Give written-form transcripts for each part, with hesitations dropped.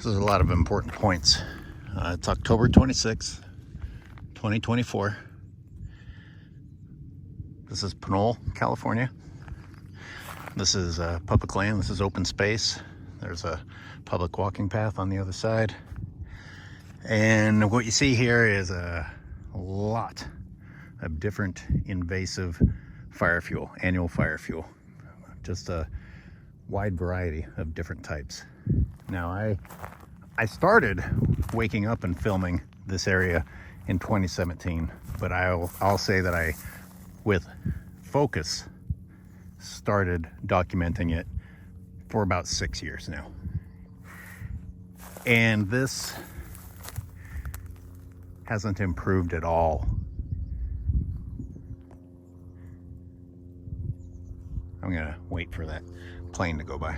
This is a lot of important points. It's October 26th, 2024. This is Pinole, California. This is public land. This is open space. There's a public walking path on the other side. And what you see here is a lot of different invasive fire fuel, annual fire fuel. Just a wide variety of different types. Now, I started waking up and filming this area in 2017, but I'll say that I, with focus, started documenting it for about 6 years now. And this hasn't improved at all. I'm gonna wait for that plane to go by.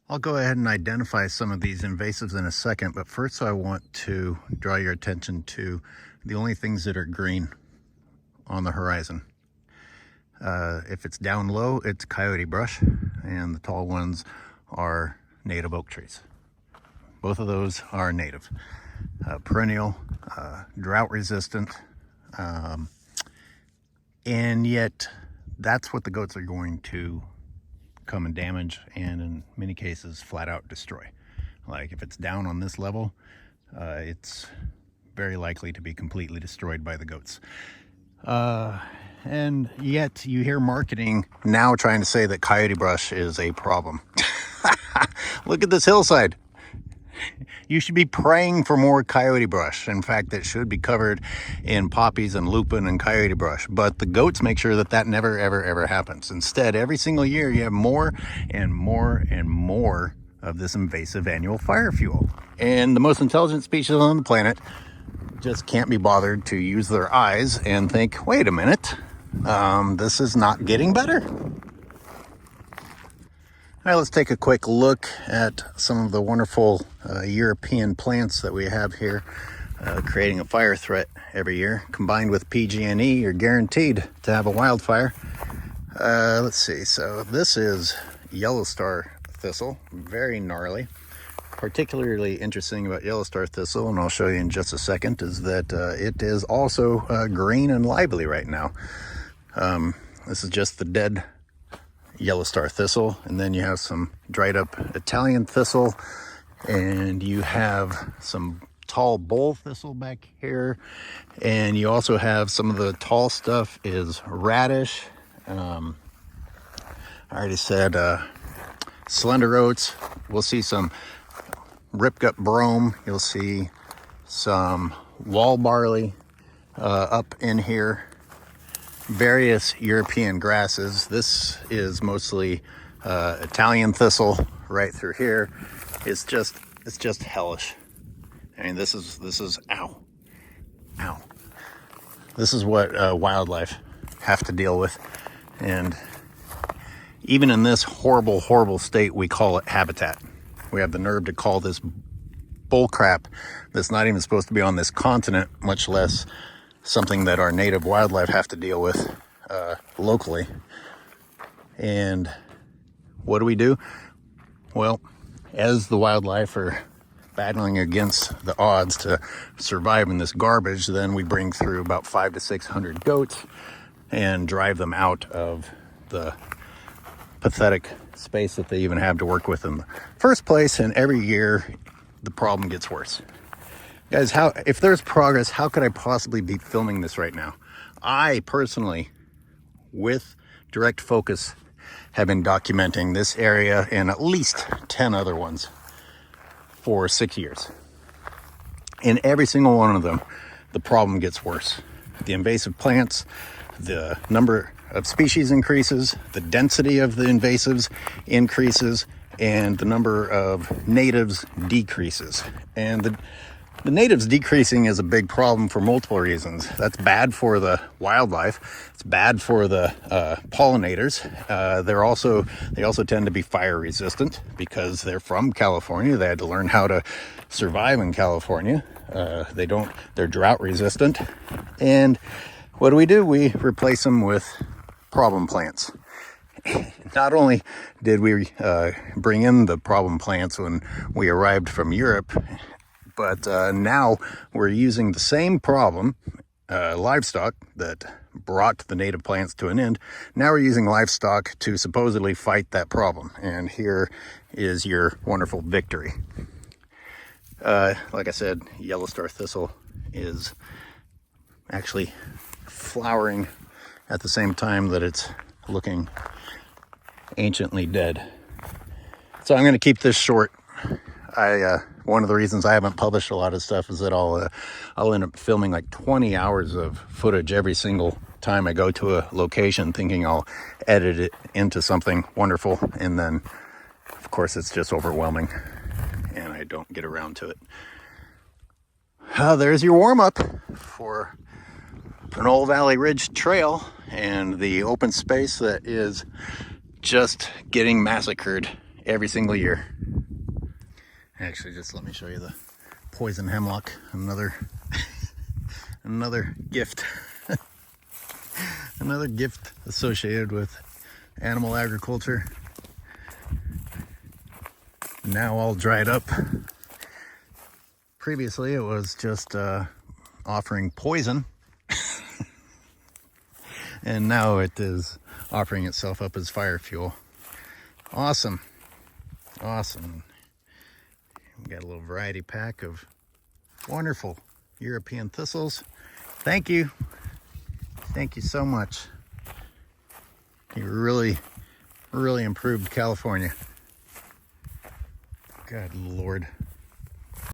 I'll go ahead and identify some of these invasives in a second, but first I want to draw your attention to the only things that are green on the horizon. If it's down low, it's coyote brush, and the tall ones are native oak trees. Both of those are native, perennial, drought resistant, and yet that's what the goats are going to come and damage, and in many cases flat out destroy. Like if it's down on this level, it's very likely to be completely destroyed by the goats. And yet you hear marketing now trying to say that coyote brush is a problem. Look at this hillside. You should be praying for more coyote brush. In fact, it should be covered in poppies and lupin and coyote brush. But the goats make sure that that never, ever, ever happens. Instead, every single year you have more and more and more of this invasive annual fire fuel. And the most intelligent species on the planet just can't be bothered to use their eyes and think, wait a minute, this is not getting better. All right, let's take a quick look at some of the wonderful European plants that we have here, creating a fire threat every year. Combined with PG&E, you're guaranteed to have a wildfire. Let's see, so this is yellow star thistle, very gnarly. Particularly interesting about yellow star thistle, and I'll show you in just a second, is that it is also green and lively right now. This is just the dead yellow star thistle, and then you have some dried up Italian thistle, and you have some tall bull thistle back here, and you also have some of the tall stuff is radish. I already said slender oats. We'll see some ripgut brome. You'll see some wall barley up in here. Various European grasses. This is mostly Italian thistle right through here. It's just hellish. I mean, this is ow. This is what wildlife have to deal with, and even in this horrible state, we call it habitat. We have the nerve to call this bullcrap that's not even supposed to be on this continent, much less something that our native wildlife have to deal with locally. And what do? Well, as the wildlife are battling against the odds to survive in this garbage, then we bring through about 500 to 600 goats and drive them out of the pathetic space that they even have to work with in the first place. And every year the problem gets worse. Guys, if there's progress, how could I possibly be filming this right now? I personally, with direct focus, have been documenting this area and at least 10 other ones for 6 years. In every single one of them, the problem gets worse. The invasive plants, the number of species increases, the density of the invasives increases, and the number of natives decreases. And the natives decreasing is a big problem for multiple reasons. That's bad for the wildlife. It's bad for the pollinators. They also tend to be fire resistant because they're from California. They had to learn how to survive in California. They're drought resistant. And what do? We replace them with problem plants. not only did we bring in the problem plants when we arrived from Europe, but now we're using the same problem, livestock that brought the native plants to an end. Now we're using livestock to supposedly fight that problem. And here is your wonderful victory. Like I said, yellow star thistle is actually flowering at the same time that it's looking anciently dead. So I'm going to keep this short. One of the reasons I haven't published a lot of stuff is that I'll end up filming like 20 hours of footage every single time I go to a location, thinking I'll edit it into something wonderful, and then of course it's just overwhelming and I don't get around to it. There's your warm-up for Pinole Valley Ridge Trail and the open space that is just getting massacred every single year. Actually, just let me show you the poison hemlock, another gift. Another gift associated with animal agriculture. Now all dried up. Previously it was just offering poison. And now it is offering itself up as fire fuel. Awesome. Awesome. We got a little variety pack of wonderful European thistles. Thank you. Thank you so much. You really, really improved California. Good Lord.